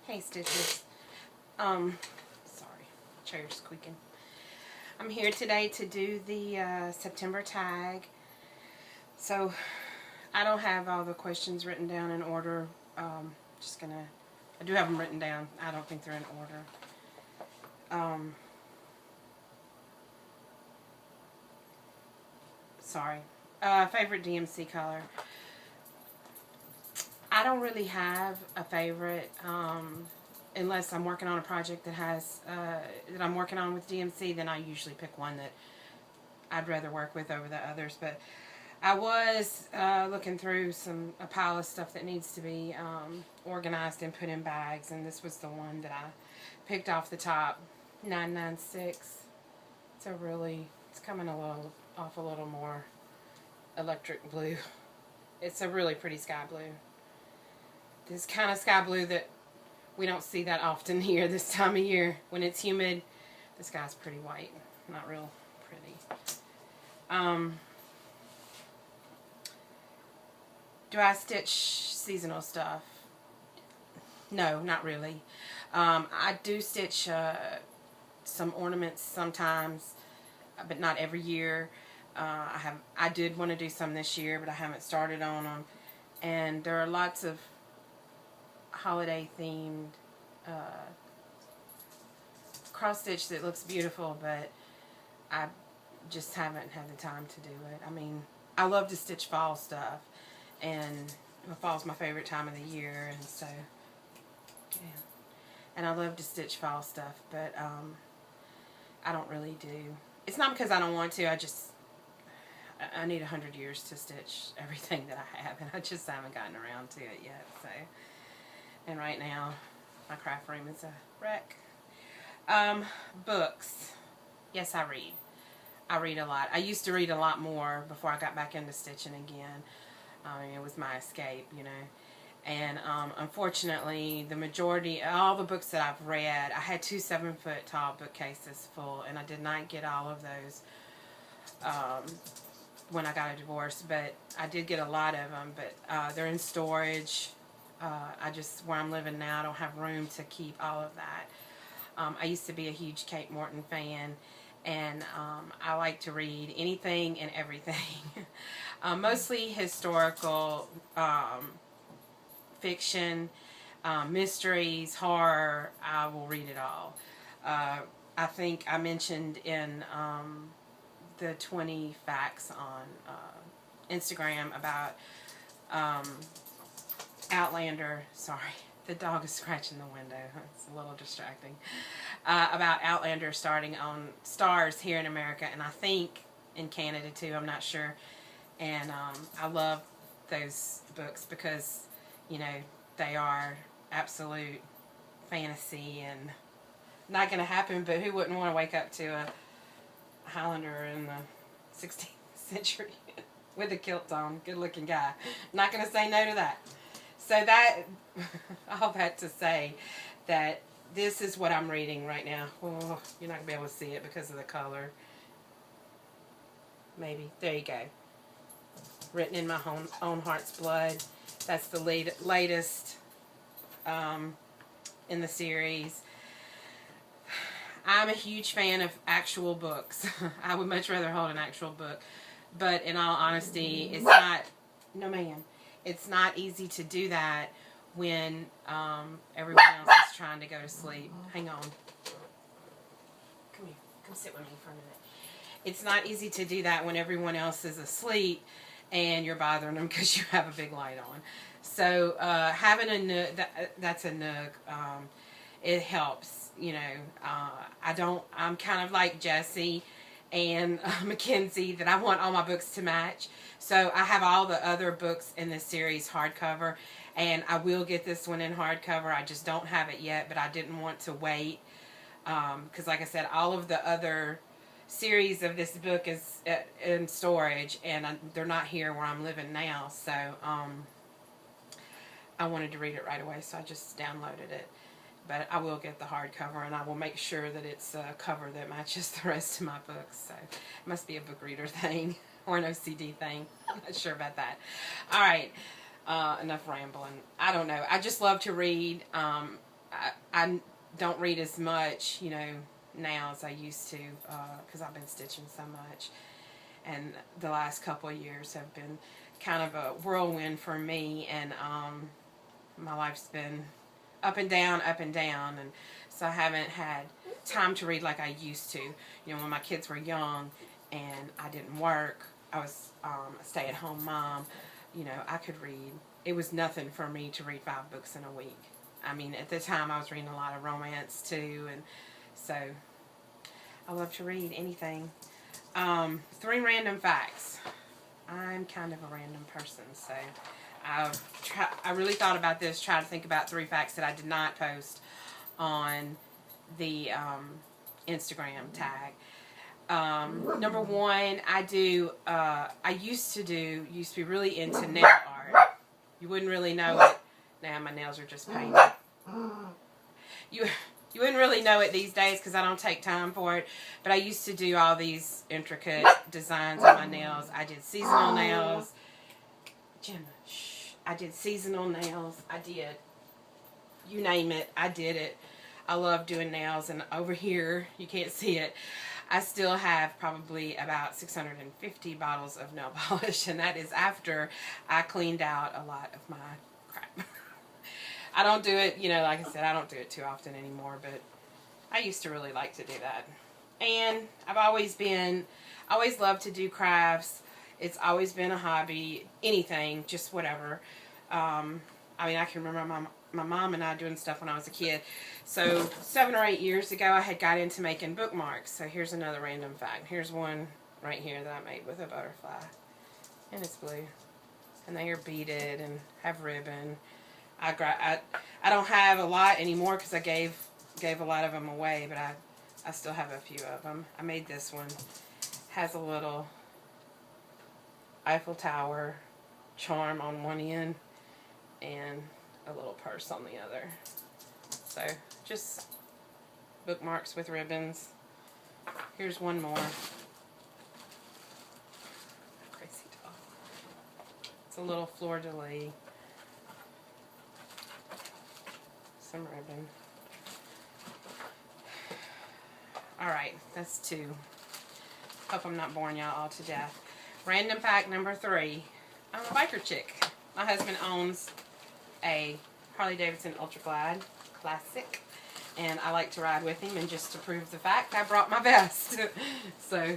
Hey Stitches. Sorry, chair's squeaking. I'm here today to do the September tag. So I don't have all the questions written down in order. I do have them written down. I don't think they're in order. Sorry. Favorite DMC color. I don't really have a favorite unless I'm working on a project that has that I'm working on with DMC. Then I usually pick one that I'd rather work with over the others. But I was looking through a pile of stuff that needs to be organized and put in bags, and this was the one that I picked off the top. 996. It's coming off a little more electric blue. It's a really pretty sky blue. This kind of sky blue that we don't see that often here this time of year. When it's humid, the sky's pretty white. Not real pretty. Do I stitch seasonal stuff? No, not really. I do stitch some ornaments sometimes, but not every year. I did want to do some this year, but I haven't started on them. And there are lots of holiday themed cross stitch that looks beautiful, but I just haven't had the time to do it. I mean, I love to stitch fall stuff, and fall's my favorite time of the year, and so yeah. And I love to stitch fall stuff, but I don't really do. It's not because I don't want to. I need 100 years to stitch everything that I have, and I just haven't gotten around to it yet. So, and right now, my craft room is a wreck. Books. Yes, I read. I read a lot. I used to read a lot more before I got back into stitching again. It was my escape, you know. And unfortunately, the majority, all the books that I've read, I had 2 7-foot tall bookcases full, and I did not get all of those when I got a divorce, but I did get a lot of them, but they're in storage. Where I'm living now, I don't have room to keep all of that. I used to be a huge Kate Morton fan, and I like to read anything and everything. Mostly historical fiction, mysteries, horror. I will read it all. I think I mentioned in the 20 facts on Instagram about Outlander. Sorry, the dog is scratching the window. It's a little distracting. About Outlander starting on Stars here in America, and I think in Canada too. I'm not sure. And I love those books because, you know, they are absolute fantasy and not going to happen, but who wouldn't want to wake up to a Highlander in the 16th century with a kilt on, good looking guy? Not going to say no to that. So that, all that to say that this is what I'm reading right now. Oh, you're not going to be able to see it because of the color. Maybe. There you go. Written in my own heart's blood. That's the latest in the series. I'm a huge fan of actual books. I would much rather hold an actual book. But in all honesty, it's not... No, ma'am. It's not easy to do that when everyone else is trying to go to sleep. Hang on. Come here. Come sit with me for a minute. It's not easy to do that when everyone else is asleep and you're bothering them because you have a big light on. So having a nook, that's a nook, it helps, you know. I'm kind of like Jessie and Mackenzie, that I want all my books to match. So I have all the other books in this series hardcover, and I will get this one in hardcover. I just don't have it yet, but I didn't want to wait because, like I said, all of the other series of this book is in storage, and they're not here where I'm living now. So I wanted to read it right away, so I just downloaded it. But I will get the hardcover, and I will make sure that it's a cover that matches the rest of my books. So it must be a book reader thing or an OCD thing. I'm not sure about that. All right, enough rambling. I don't know. I just love to read. I don't read as much, you know, now as I used to, because I've been stitching so much. And the last couple of years have been kind of a whirlwind for me, and my life's been up and down, and so I haven't had time to read like I used to. You know, when my kids were young and I didn't work, I was a stay-at-home mom. You know, I could read. It was nothing for me to read 5 books in a week. I mean, at the time I was reading a lot of romance too, and so I love to read anything. 3 random facts. I'm kind of a random person, so I really thought about this, trying to think about 3 facts that I did not post on the Instagram tag. Number 1, I used to be really into nail art. You wouldn't really know it. Now my nails are just painted. You wouldn't really know it these days because I don't take time for it. But I used to do all these intricate designs on my nails. I did seasonal nails. Gemma, shh. I did seasonal nails. I did, you name it, I did it. I love doing nails. And over here, you can't see it, I still have probably about 650 bottles of nail polish. And that is after I cleaned out a lot of my crap. I don't do it, you know, like I said, I don't do it too often anymore, but I used to really like to do that. And I've always loved to do crafts. It's always been a hobby, anything, just whatever. I mean, I can remember my mom and I doing stuff when I was a kid. So 7 or 8 years ago, I had got into making bookmarks. So here's another random fact. Here's one right here that I made with a butterfly. And it's blue. And they are beaded and have ribbon. I don't have a lot anymore because I gave a lot of them away, but I still have a few of them. I made this one. Has a little Eiffel Tower charm on one end and a little purse on the other. So just bookmarks with ribbons. Here's one more. Crazy doll. It's a little fleur-de-lis. Some ribbon. Alright, that's 2. Hope I'm not boring y'all all to death. Random fact number 3. I'm a biker chick. My husband owns a Harley-Davidson Ultra Glide Classic, and I like to ride with him, and just to prove the fact, I brought my vest. So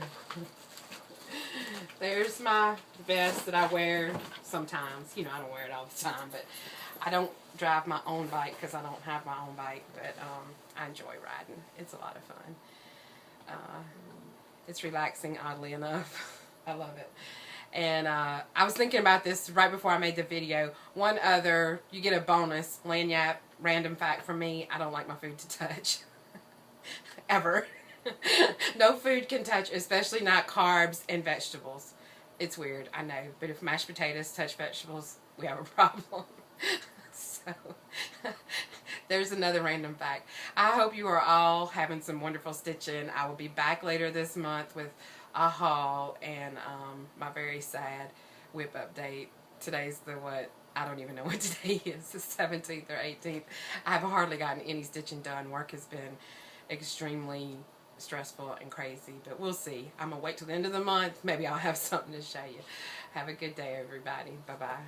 there's my vest that I wear sometimes. You know, I don't wear it all the time, but I don't drive my own bike because I don't have my own bike, but I enjoy riding. It's a lot of fun. It's relaxing, oddly enough. I love it. And I was thinking about this right before I made the video. One other, you get a bonus lanyard random fact from me. I don't like my food to touch. Ever. No food can touch, especially not carbs and vegetables. It's weird, I know. But if mashed potatoes touch vegetables, we have a problem. So, there's another random fact. I hope you are all having some wonderful stitching. I will be back later this month with a haul and my very sad whip update. Today's the what? I don't even know what today is. The 17th or 18th. I have hardly gotten any stitching done. Work has been extremely stressful and crazy, but we'll see. I'm going to wait till the end of the month. Maybe I'll have something to show you. Have a good day, everybody. Bye-bye.